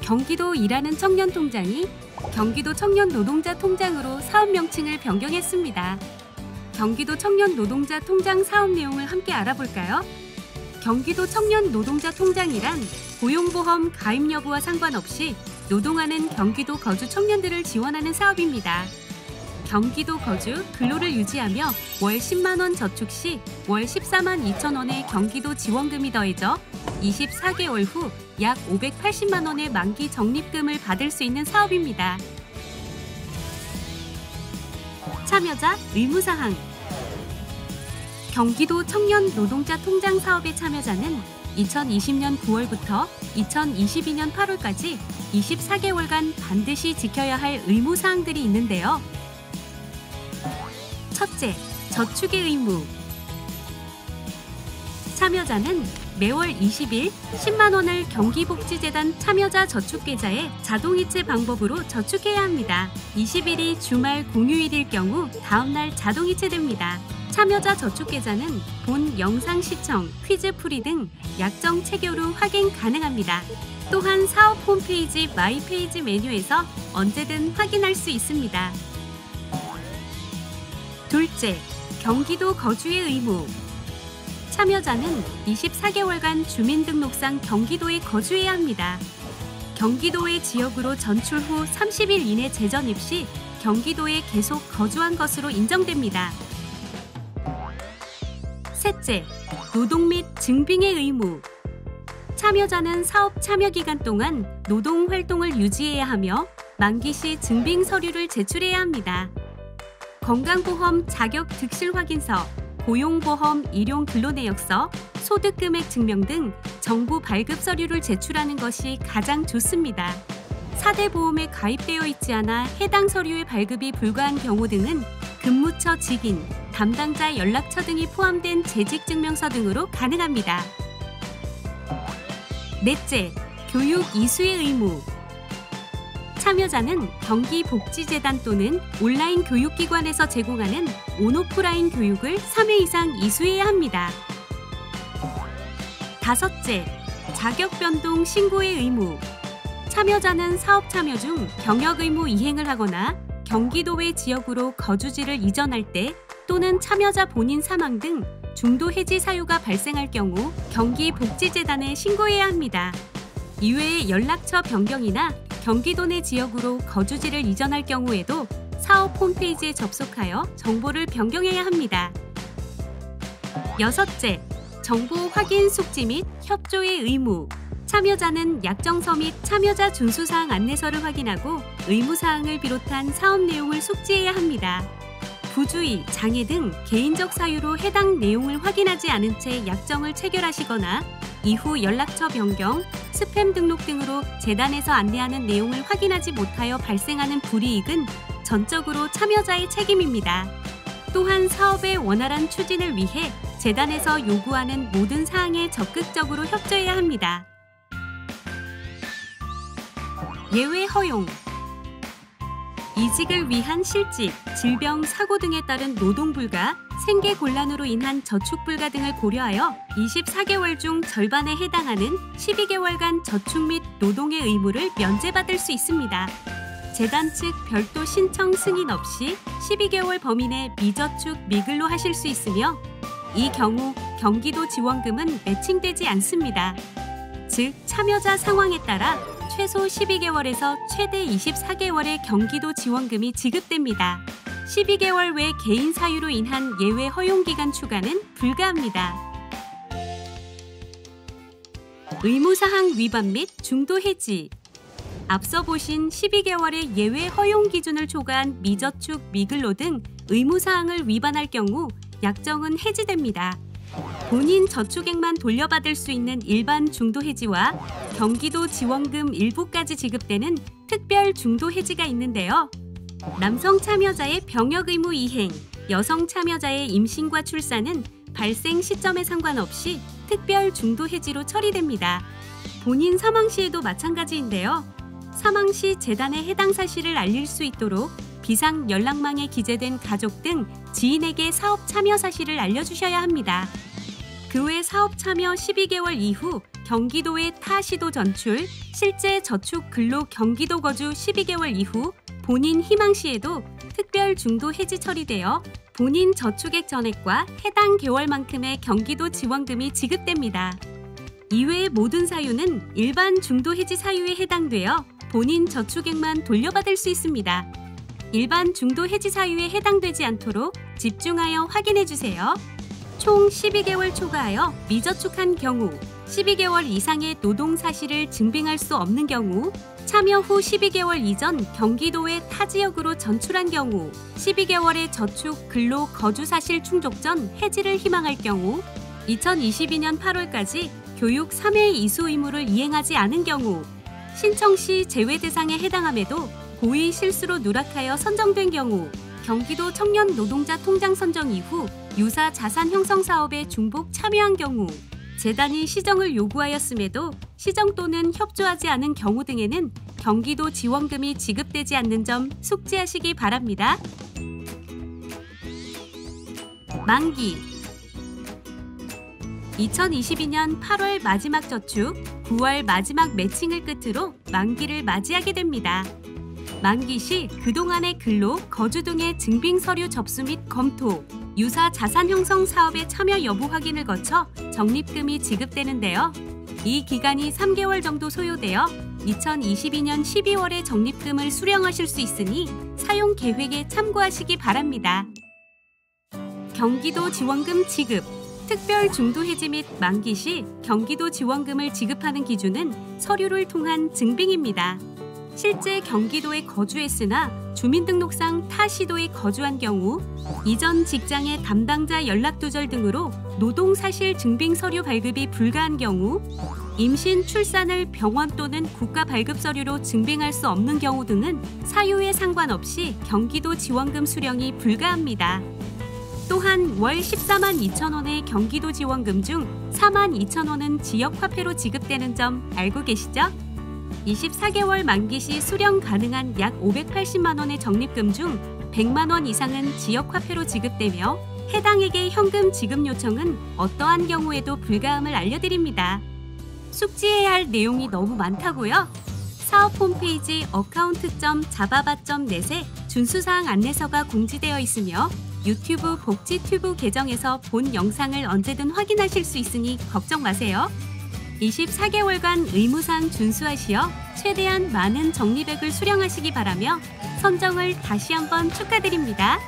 경기도 일하는 청년 통장이 경기도 청년 노동자 통장으로 사업 명칭을 변경했습니다. 경기도 청년 노동자 통장 사업 내용을 함께 알아볼까요? 경기도 청년 노동자 통장이란 고용보험 가입 여부와 상관없이 노동하는 경기도 거주 청년들을 지원하는 사업입니다. 경기도 거주, 근로를 유지하며 월 10만 원 저축 시 월 14만 2천 원의 경기도 지원금이 더해져 24개월 후 약 580만 원의 만기 적립금을 받을 수 있는 사업입니다. 참여자 의무사항. 경기도 청년 노동자 통장 사업의 참여자는 2020년 9월부터 2022년 8월까지 24개월간 반드시 지켜야 할 의무사항들이 있는데요. 첫째, 저축의 의무. 참여자는 매월 20일 10만 원을 경기복지재단 참여자 저축계좌에 자동이체 방법으로 저축해야 합니다. 20일이 주말 공휴일일 경우 다음날 자동이체됩니다. 참여자 저축계좌는 본 영상 시청, 퀴즈 풀이 등 약정 체결 후 확인 가능합니다. 또한 사업 홈페이지 마이페이지 메뉴에서 언제든 확인할 수 있습니다. 둘째, 경기도 거주의 의무. 참여자는 24개월간 주민등록상 경기도에 거주해야 합니다. 경기도의 지역으로 전출 후 30일 이내 재전입 시 경기도에 계속 거주한 것으로 인정됩니다. 셋째, 노동 및 증빙의 의무. 참여자는 사업 참여 기간 동안 노동 활동을 유지해야 하며 만기 시 증빙 서류를 제출해야 합니다. 건강보험 자격 득실 확인서, 고용보험 일용 근로내역서, 소득금액 증명 등 정부 발급 서류를 제출하는 것이 가장 좋습니다. 4대 보험에 가입되어 있지 않아 해당 서류의 발급이 불가한 경우 등은 근무처 직인, 담당자 연락처 등이 포함된 재직증명서 등으로 가능합니다. 넷째, 교육 이수의 의무. 참여자는 경기복지재단 또는 온라인 교육기관에서 제공하는 온오프라인 교육을 3회 이상 이수해야 합니다. 다섯째, 자격변동 신고의 의무. 참여자는 사업 참여 중 경역 의무 이행을 하거나 경기도 외 지역으로 거주지를 이전할 때 또는 참여자 본인 사망 등 중도 해지 사유가 발생할 경우 경기복지재단에 신고해야 합니다. 이외에 연락처 변경이나 경기도 내 지역으로 거주지를 이전할 경우에도 사업 홈페이지에 접속하여 정보를 변경해야 합니다. 여섯째, 정보 확인 숙지 및 협조의 의무. 참여자는 약정서 및 참여자 준수사항 안내서를 확인하고 의무사항을 비롯한 사업 내용을 숙지해야 합니다. 부주의, 장애 등 개인적 사유로 해당 내용을 확인하지 않은 채 약정을 체결하시거나 이후 연락처 변경, 스팸 등록 등으로 재단에서 안내하는 내용을 확인하지 못하여 발생하는 불이익은 전적으로 참여자의 책임입니다. 또한 사업의 원활한 추진을 위해 재단에서 요구하는 모든 사항에 적극적으로 협조해야 합니다. 예외 허용. 이직을 위한 실직, 질병, 사고 등에 따른 노동 불가, 생계 곤란으로 인한 저축 불가 등을 고려하여 24개월 중 절반에 해당하는 12개월간 저축 및 노동의 의무를 면제받을 수 있습니다. 재단 측 별도 신청 승인 없이 12개월 범위 내 미저축, 미근로 하실 수 있으며 이 경우 경기도 지원금은 매칭되지 않습니다. 즉, 참여자 상황에 따라 최소 12개월에서 최대 24개월의 경기도 지원금이 지급됩니다. 12개월 외 개인 사유로 인한 예외 허용기간 추가는 불가합니다. 의무사항 위반 및 중도 해지. 앞서 보신 12개월의 예외 허용 기준을 초과한 미저축, 미근로 등 의무사항을 위반할 경우 약정은 해지됩니다. 본인 저축액만 돌려받을 수 있는 일반 중도 해지와 경기도 지원금 일부까지 지급되는 특별 중도 해지가 있는데요. 남성 참여자의 병역 의무 이행, 여성 참여자의 임신과 출산은 발생 시점에 상관없이 특별 중도 해지로 처리됩니다. 본인 사망 시에도 마찬가지인데요. 사망 시 재단에 해당 사실을 알릴 수 있도록 비상 연락망에 기재된 가족 등 지인에게 사업 참여 사실을 알려주셔야 합니다. 그 외 사업 참여 12개월 이후 경기도의 타 시도 전출, 실제 저축 근로 경기도 거주 12개월 이후 본인 희망시에도 특별 중도 해지 처리되어 본인 저축액 전액과 해당 개월만큼의 경기도 지원금이 지급됩니다. 이외의 모든 사유는 일반 중도 해지 사유에 해당되어 본인 저축액만 돌려받을 수 있습니다. 일반 중도 해지 사유에 해당되지 않도록 집중하여 확인해 주세요. 총 12개월 초과하여 미저축한 경우, 12개월 이상의 노동 사실을 증빙할 수 없는 경우, 참여 후 12개월 이전 경기도의 타 지역으로 전출한 경우, 12개월의 저축 근로 거주 사실 충족 전 해지를 희망할 경우, 2022년 8월까지 교육 3회 이수 의무를 이행하지 않은 경우, 신청 시 제외 대상에 해당함에도 고의 실수로 누락하여 선정된 경우, 경기도 청년 노동자 통장 선정 이후 유사 자산 형성 사업에 중복 참여한 경우, 재단이 시정을 요구하였음에도 시정 또는 협조하지 않은 경우 등에는 경기도 지원금이 지급되지 않는 점 숙지하시기 바랍니다. 만기 2022년 8월 마지막 저축, 9월 마지막 매칭을 끝으로 만기를 맞이하게 됩니다. 만기 시 그동안의 근로, 거주 등의 증빙 서류 접수 및 검토, 유사 자산 형성 사업에 참여 여부 확인을 거쳐 적립금이 지급되는데요. 이 기간이 3개월 정도 소요되어 2022년 12월에 적립금을 수령하실 수 있으니 사용 계획에 참고하시기 바랍니다. 경기도 지원금 지급, 특별 중도 해지 및 만기 시 경기도 지원금을 지급하는 기준은 서류를 통한 증빙입니다. 실제 경기도에 거주했으나 주민등록상 타 시도에 거주한 경우, 이전 직장의 담당자 연락두절 등으로 노동사실 증빙 서류 발급이 불가한 경우, 임신, 출산을 병원 또는 국가발급서류로 증빙할 수 없는 경우 등은 사유에 상관없이 경기도 지원금 수령이 불가합니다. 또한 월 14만 2천 원의 경기도 지원금 중 4만 2천 원은 지역화폐로 지급되는 점 알고 계시죠? 24개월 만기 시 수령 가능한 약 580만 원의 적립금 중 100만 원 이상은 지역화폐로 지급되며 해당액의 현금 지급 요청은 어떠한 경우에도 불가함을 알려드립니다. 숙지해야 할 내용이 너무 많다고요? 사업 홈페이지 account.잡아봐.net에 준수사항 안내서가 공지되어 있으며 유튜브 복지튜브 계정에서 본 영상을 언제든 확인하실 수 있으니 걱정 마세요. 24개월간 의무사항 준수하시어 최대한 많은 적립액을 수령하시기 바라며 선정을 다시 한번 축하드립니다.